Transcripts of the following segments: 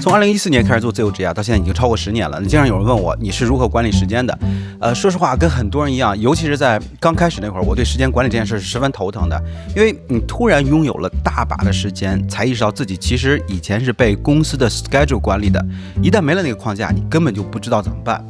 从2014年开始做自由职业到现在已经超过10年了。经常有人问我你是如何管理时间的？说实话，跟很多人一样，尤其是在刚开始那会儿，我对时间管理这件事是十分头疼的，因为你突然拥有了大把的时间，才意识到自己其实以前是被公司的 schedule 管理的，一旦没了那个框架，你根本就不知道怎么办。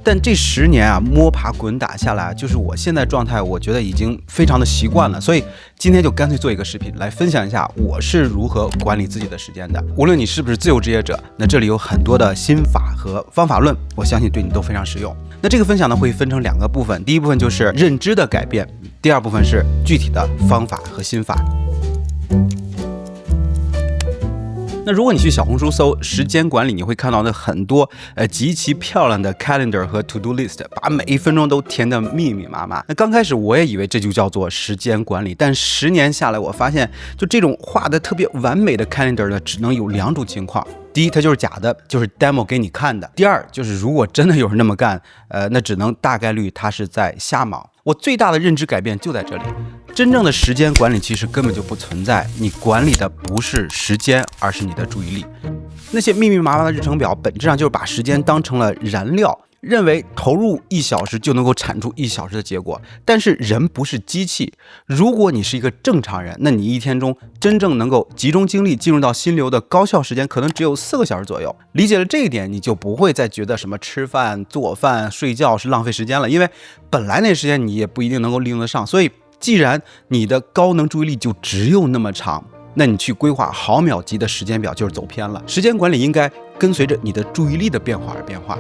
但这10年啊，摸爬滚打下来，就是我现在状态，我觉得已经非常的习惯了。所以今天就干脆做一个视频来分享一下我是如何管理自己的时间的。无论你是不是自由职业者，那这里有很多的心法和方法论，我相信对你都非常实用。那这个分享呢会分成2个部分，第一部分就是认知的改变，第二部分是具体的方法和心法。那如果你去小红书搜时间管理，你会看到那很多极其漂亮的 calendar 和 to do list， 把每一分钟都填得密密麻麻。那刚开始我也以为这就叫做时间管理，但10年下来，我发现就这种画的特别完美的 calendar 呢，只能有2种情况。第一，它就是假的，就是 demo 给你看的。第二，就是如果真的有人那么干，那只能大概率他是在瞎忙。我最大的认知改变就在这里，真正的时间管理其实根本就不存在，你管理的不是时间，而是你的注意力。那些密密麻麻的日程表，本质上就是把时间当成了燃料，认为投入1小时就能够产出1小时的结果。但是人不是机器，如果你是一个正常人，那你一天中真正能够集中精力进入到心流的高效时间可能只有4个小时左右。理解了这一点，你就不会再觉得什么吃饭、做饭、睡觉是浪费时间了，因为本来那时间你也不一定能够利用得上。所以既然你的高能注意力就只有那么长，那你去规划毫秒级的时间表就是走偏了。时间管理应该跟随着你的注意力的变化而变化。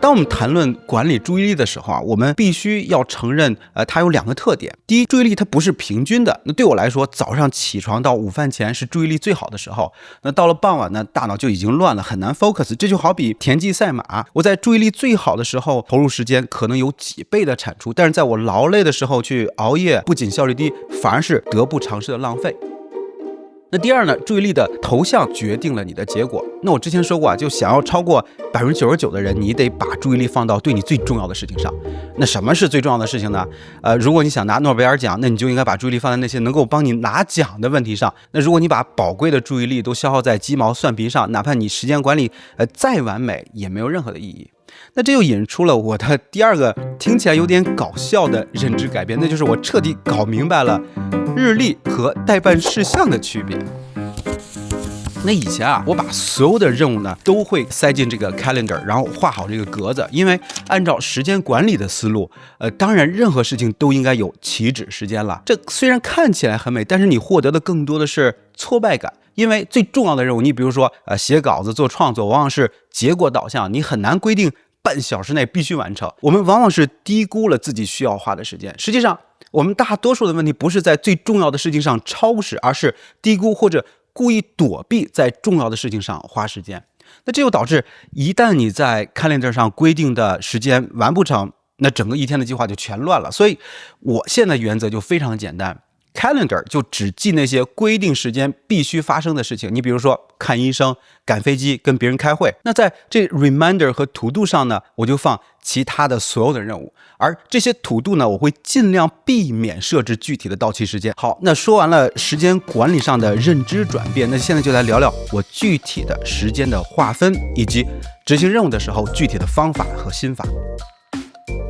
当我们谈论管理注意力的时候啊，我们必须要承认，它有2个特点。第一，注意力它不是平均的。那对我来说，早上起床到午饭前是注意力最好的时候。那到了傍晚呢，大脑就已经乱了，很难 focus。这就好比田忌赛马，我在注意力最好的时候投入时间，可能有几倍的产出，但是在我劳累的时候去熬夜，不仅效率低，反而是得不偿失的浪费。那第二呢，注意力的投向决定了你的结果。那我之前说过啊，就想要超过99%的人，你得把注意力放到对你最重要的事情上。那什么是最重要的事情呢？如果你想拿诺贝尔奖，那你就应该把注意力放在那些能够帮你拿奖的问题上。那如果你把宝贵的注意力都消耗在鸡毛蒜皮上，哪怕你时间管理再完美，也没有任何的意义。那这就引出了我的第2个听起来有点搞笑的认知改变，那就是我彻底搞明白了日历和待办事项的区别。那以前啊，我把所有的任务呢都会塞进这个 calendar， 然后画好这个格子，因为按照时间管理的思路，当然任何事情都应该有起止时间了。这虽然看起来很美，但是你获得的更多的是挫败感。因为最重要的任务，你比如说写稿子做创作，往往是结果导向，你很难规定半小时内必须完成。我们往往是低估了自己需要花的时间。实际上，我们大多数的问题不是在最重要的事情上超时，而是低估或者故意躲避在重要的事情上花时间。那这就导致一旦你在 calendar 上规定的时间完不成，那整个一天的计划就全乱了。所以我现在原则就非常简单， calendar 就只记那些规定时间必须发生的事情。你比如说看医生、赶飞机、跟别人开会。那在这 reminder 和 to do 上呢，我就放其他的所有的任务。而这些 to do 呢，我会尽量避免设置具体的到期时间。好，那说完了时间管理上的认知转变，那现在就来聊聊我具体的时间的划分，以及执行任务的时候具体的方法和心法。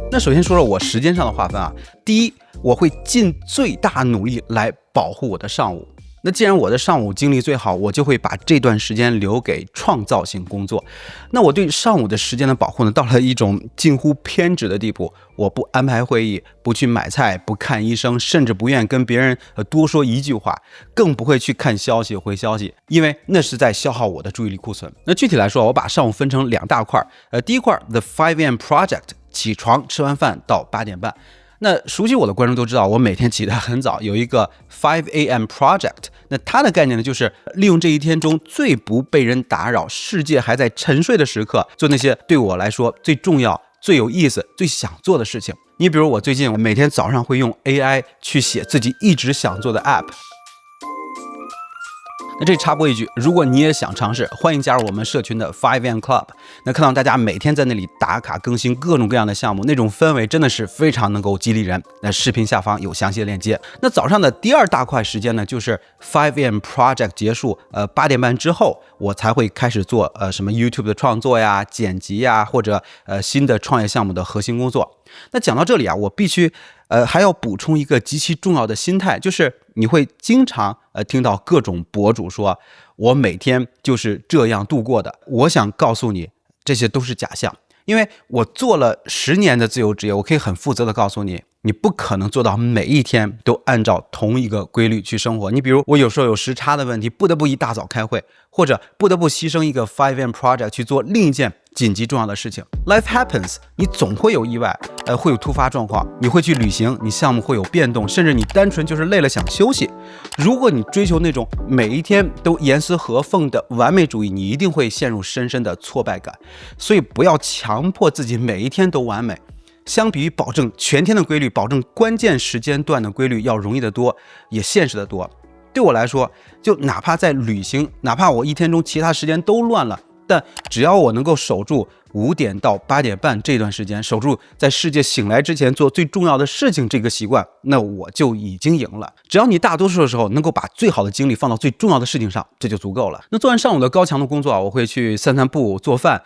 那首先说说我时间上的划分啊，第一，我会尽最大努力来保护我的上午。那既然我的上午精力最好，我就会把这段时间留给创造性工作。那我对上午的时间的保护呢，到了一种近乎偏执的地步。我不安排会议，不去买菜，不看医生，甚至不愿跟别人多说一句话，更不会去看消息回消息，因为那是在消耗我的注意力库存。那具体来说，我把上午分成2大块。第一块 The 5 AM Project， 起床吃完饭到8点半。那熟悉我的观众都知道，我每天起得很早，有一个5 AM Project。那它的概念呢，就是利用这一天中最不被人打扰、世界还在沉睡的时刻，做那些对我来说最重要、最有意思、最想做的事情。你比如我最近每天早上会用 AI 去写自己一直想做的 app。那这插播一句，如果你也想尝试，欢迎加入我们社群的 5am Club。那看到大家每天在那里打卡更新各种各样的项目，那种氛围真的是非常能够激励人。那视频下方有详细的链接。那早上的第二大块时间呢，就是 5am Project 结束，8点半之后，我才会开始做什么 YouTube 的创作呀、剪辑呀，或者新的创业项目的核心工作。那讲到这里啊，我必须还要补充一个极其重要的心态，就是你会经常听到各种博主说，我每天就是这样度过的。我想告诉你，这些都是假象，因为我做了10年的自由职业，我可以很负责的告诉你，你不可能做到每一天都按照同一个规律去生活。你比如我有时候有时差的问题，不得不一大早开会，或者不得不牺牲一个 5am project 去做另一件紧急重要的事情。 Life happens， 你总会有意外，会有突发状况，你会去旅行，你项目会有变动，甚至你单纯就是累了想休息。如果你追求那种每一天都严丝合缝的完美主义，你一定会陷入深深的挫败感。所以不要强迫自己每一天都完美，相比于保证全天的规律，保证关键时间段的规律要容易得多，也现实得多。对我来说，就哪怕在旅行，哪怕我一天中其他时间都乱了，但只要我能够守住5点到8点半这段时间，守住在世界醒来之前做最重要的事情这个习惯，那我就已经赢了。只要你大多数的时候能够把最好的精力放到最重要的事情上，这就足够了。那做完上午的高强度工作啊，我会去散散步、做饭。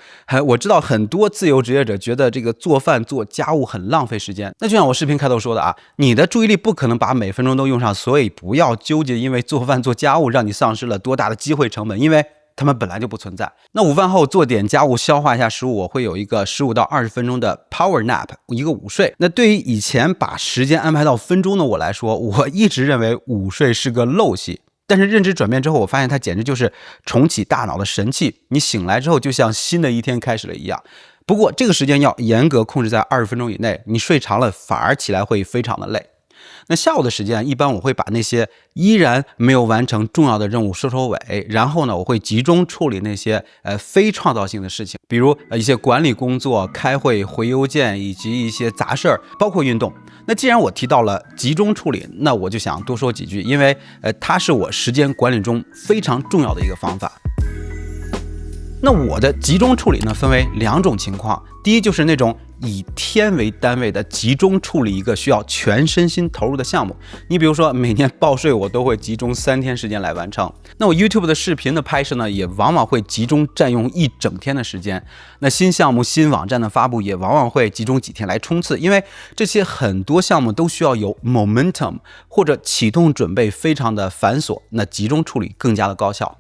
我知道很多自由职业者觉得这个做饭做家务很浪费时间，那就像我视频开头说的啊，你的注意力不可能把每分钟都用上，所以不要纠结因为做饭做家务让你丧失了多大的机会成本，因为他们本来就不存在。那午饭后做点家务，消化一下食物，我会有一个15到20分钟的 power nap， 一个午睡。那对于以前把时间安排到分钟的我来说，我一直认为午睡是个陋习。但是认知转变之后，我发现它简直就是重启大脑的神器。你醒来之后，就像新的一天开始了一样。不过这个时间要严格控制在20分钟以内，你睡长了反而起来会非常的累。那下午的时间，一般我会把那些依然没有完成重要的任务收尾，然后呢，我会集中处理那些非创造性的事情，比如一些管理工作、开会、回邮件以及一些杂事儿，包括运动。那既然我提到了集中处理，那我就想多说几句，因为它是我时间管理中非常重要的一个方法。那我的集中处理呢，分为2种情况。第一，就是那种以天为单位的集中处理一个需要全身心投入的项目。你比如说每年报税，我都会集中3天时间来完成。那我 YouTube 的视频的拍摄呢，也往往会集中占用1整天的时间。那新项目、新网站的发布也往往会集中几天来冲刺，因为这些很多项目都需要有 momentum， 或者启动准备非常的繁琐，那集中处理更加的高效。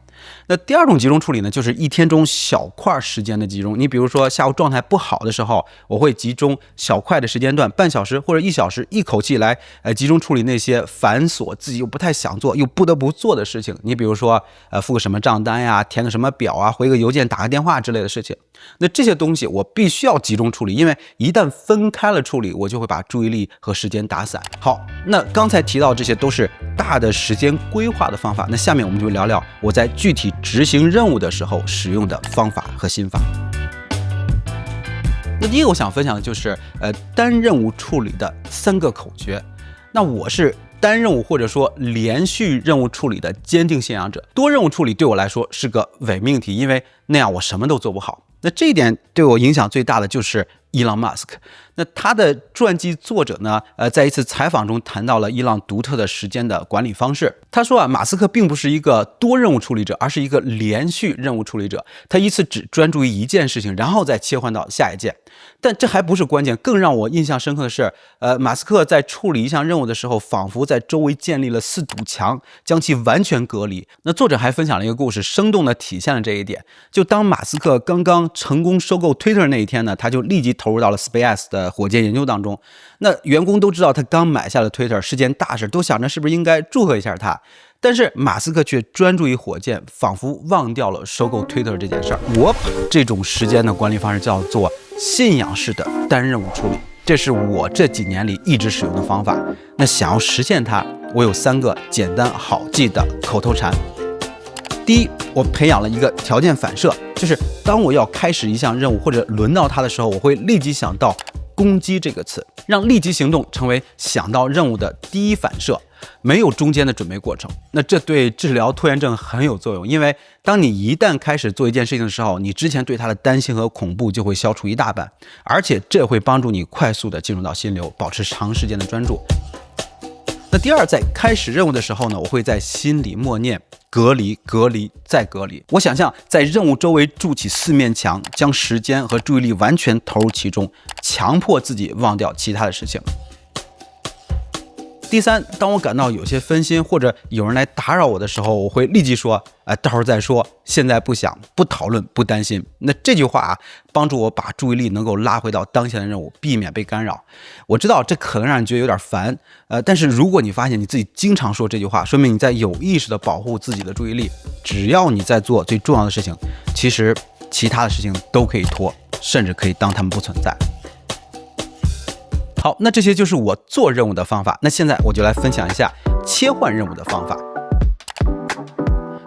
那第2种集中处理呢，就是一天中小块时间的集中。你比如说下午状态不好的时候，我会集中小块的时间段，半小时或者1小时，一口气来集中处理那些繁琐自己又不太想做又不得不做的事情。你比如说付个什么账单呀，填个什么表啊，回个邮件，打个电话之类的事情。那这些东西我必须要集中处理，因为一旦分开了处理，我就会把注意力和时间打散。好，那刚才提到这些都是大的时间规划的方法，那下面我们就聊聊我在具体执行任务的时候使用的方法和心法。那第一个我想分享的就是单任务处理的3个口诀。那我是单任务或者说连续任务处理的坚定信仰者，多任务处理对我来说是个伪命题，因为那样我什么都做不好。那这一点对我影响最大的就是伊朗马斯克。那他的传记作者呢，在一次采访中谈到了伊朗独特的时间的管理方式。他说啊，马斯克并不是一个多任务处理者，而是一个连续任务处理者。他一次只专注于一件事情，然后再切换到下一件。但这还不是关键，更让我印象深刻的是，马斯克在处理一项任务的时候，仿佛在周围建立了4堵墙，将其完全隔离。那作者还分享了一个故事，生动地体现了这一点。就当马斯克刚刚成功收购 Twitter 那一天呢，他就立即投入到了 SpaceX 的火箭研究当中。那员工都知道他刚买下了 Twitter， 是件大事，都想着是不是应该祝贺一下他。但是马斯克却专注于火箭，仿佛忘掉了收购 Twitter 这件事儿。我把这种时间的管理方式叫做信仰式的单任务处理，这是我这几年里一直使用的方法。那想要实现它，我有3个简单好记的口头禅。第一，我培养了一个条件反射，就是当我要开始一项任务或者轮到它的时候，我会立即想到攻击这个词，让立即行动成为想到任务的第一反射。没有中间的准备过程。那这对治疗拖延症很有作用，因为当你一旦开始做一件事情的时候，你之前对它的担心和恐怖就会消除一大半，而且这会帮助你快速的进入到心流，保持长时间的专注。那第二，在开始任务的时候呢，我会在心里默念隔离、隔离再隔离。我想象在任务周围筑起4面墙，将时间和注意力完全投入其中，强迫自己忘掉其他的事情。第三，当我感到有些分心或者有人来打扰我的时候，我会立即说到时候再说，现在不想，不讨论，不担心。那这句话帮助我把注意力能够拉回到当前的任务，避免被干扰。我知道这可能让你觉得有点烦，但是如果你发现你自己经常说这句话，说明你在有意识的保护自己的注意力。只要你在做最重要的事情，其实其他的事情都可以拖，甚至可以当它们不存在。好，那这些就是我做任务的方法。那现在我就来分享一下切换任务的方法。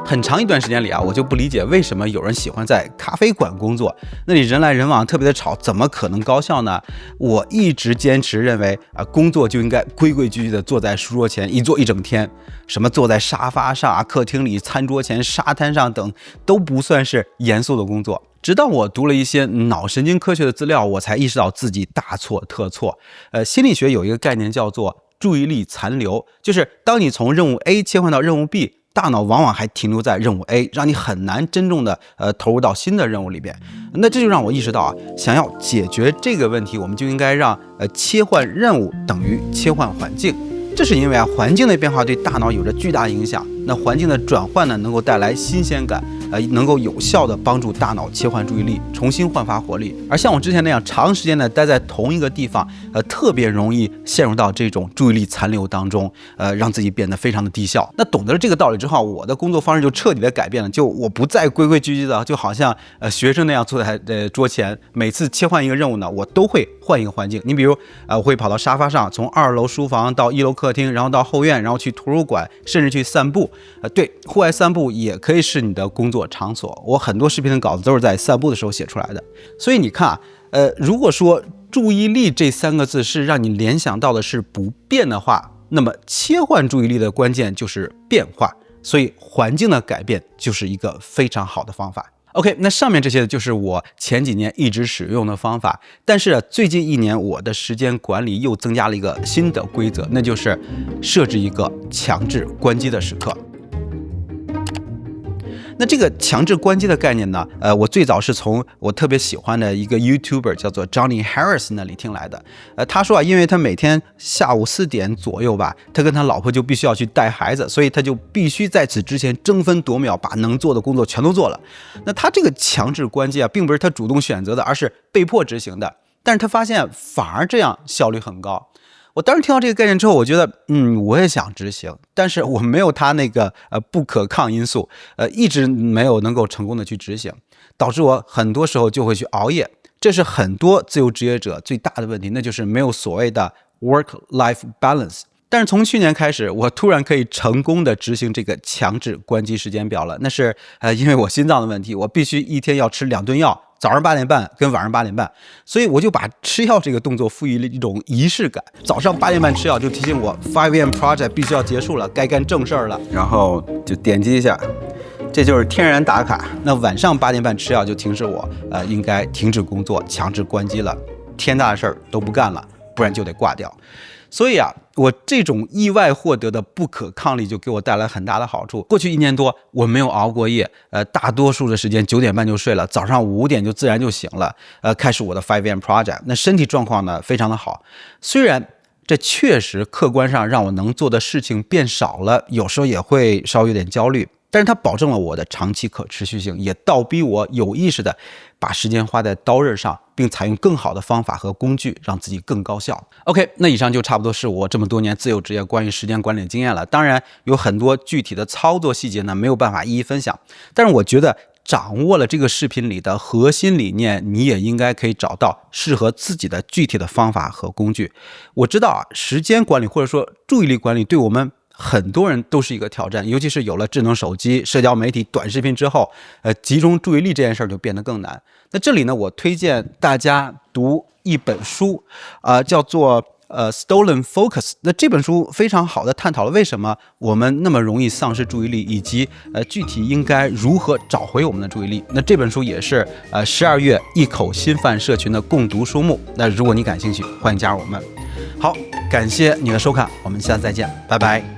很长一段时间里我就不理解为什么有人喜欢在咖啡馆工作，那里人来人往，特别的吵，怎么可能高效呢？我一直坚持认为工作就应该规规矩矩的坐在书桌前一坐一整天，什么坐在沙发上客厅里、餐桌前、沙滩上等都不算是严肃的工作。直到我读了一些脑神经科学的资料，我才意识到自己大错特错。心理学有一个概念叫做注意力残留，就是当你从任务 A 切换到任务 B， 大脑往往还停留在任务 A， 让你很难真正的投入到新的任务里边。那这就让我意识到想要解决这个问题，我们就应该让切换任务等于切换环境。这是因为环境的变化对大脑有着巨大的影响。那环境的转换呢，能够带来新鲜感，能够有效的帮助大脑切换注意力，重新焕发活力。而像我之前那样长时间的待在同一个地方，特别容易陷入到这种注意力残留当中，让自己变得非常的低效。那懂得了这个道理之后，我的工作方式就彻底的改变了，就我不再规规矩矩的，就好像学生那样坐在桌前，每次切换一个任务呢，我都会换一个环境。你比如我会跑到沙发上，从2楼书房到1楼客厅，然后到后院，然后去图书馆，甚至去散步。对，户外散步也可以是你的工作场所。我很多视频的稿子都是在散步的时候写出来的。所以你看如果说注意力这3个字是让你联想到的是不变的话，那么切换注意力的关键就是变化。所以环境的改变就是一个非常好的方法。OK， 那上面这些就是我前几年一直使用的方法，但是最近1年我的时间管理又增加了一个新的规则，那就是设置一个强制关机的时刻。那这个强制关机的概念呢，我最早是从我特别喜欢的一个 YouTuber 叫做 Johnny Harris 那里听来的。他说因为他每天下午4点左右吧，他跟他老婆就必须要去带孩子，所以他就必须在此之前争分夺秒把能做的工作全都做了。那他这个强制关机并不是他主动选择的，而是被迫执行的。但是他发现反而这样效率很高。我当时听到这个概念之后，我觉得我也想执行，但是我没有他那个不可抗因素，一直没有能够成功的去执行，导致我很多时候就会去熬夜。这是很多自由职业者最大的问题，那就是没有所谓的 work-life balance。但是从去年开始，我突然可以成功的执行这个强制关机时间表了。那是因为我心脏的问题，我必须一天要吃2顿药，早上8点半跟晚上8点半，所以我就把吃药这个动作赋予了一种仪式感。早上8点半吃药就提醒我 5am project 必须要结束了，该干正事儿了，然后就点击一下，这就是天然打卡。那晚上8点半吃药就提示我应该停止工作，强制关机了，天大的事儿都不干了，不然就得挂掉。所以我这种意外获得的不可抗力就给我带来很大的好处。过去1年多我没有熬过夜，大多数的时间9点半就睡了，早上5点就自然就醒了，开始我的 5am project。 那身体状况呢非常的好，虽然这确实客观上让我能做的事情变少了，有时候也会稍微有点焦虑，但是它保证了我的长期可持续性，也倒逼我有意识的把时间花在刀刃上，并采用更好的方法和工具，让自己更高效。OK， 那以上就差不多是我这么多年自由职业关于时间管理的经验了。当然有很多具体的操作细节呢，没有办法一一分享，但是我觉得掌握了这个视频里的核心理念，你也应该可以找到适合自己的具体的方法和工具。我知道时间管理或者说注意力管理对我们很多人都是一个挑战，尤其是有了智能手机、社交媒体、短视频之后，集中注意力这件事儿就变得更难。那这里呢，我推荐大家读一本书，叫做 Stolen Focus。那这本书非常好的探讨了为什么我们那么容易丧失注意力，以及具体应该如何找回我们的注意力。那这本书也是12月一口新饭社群的共读书目。那如果你感兴趣，欢迎加入我们。好，感谢你的收看，我们下次再见，拜拜。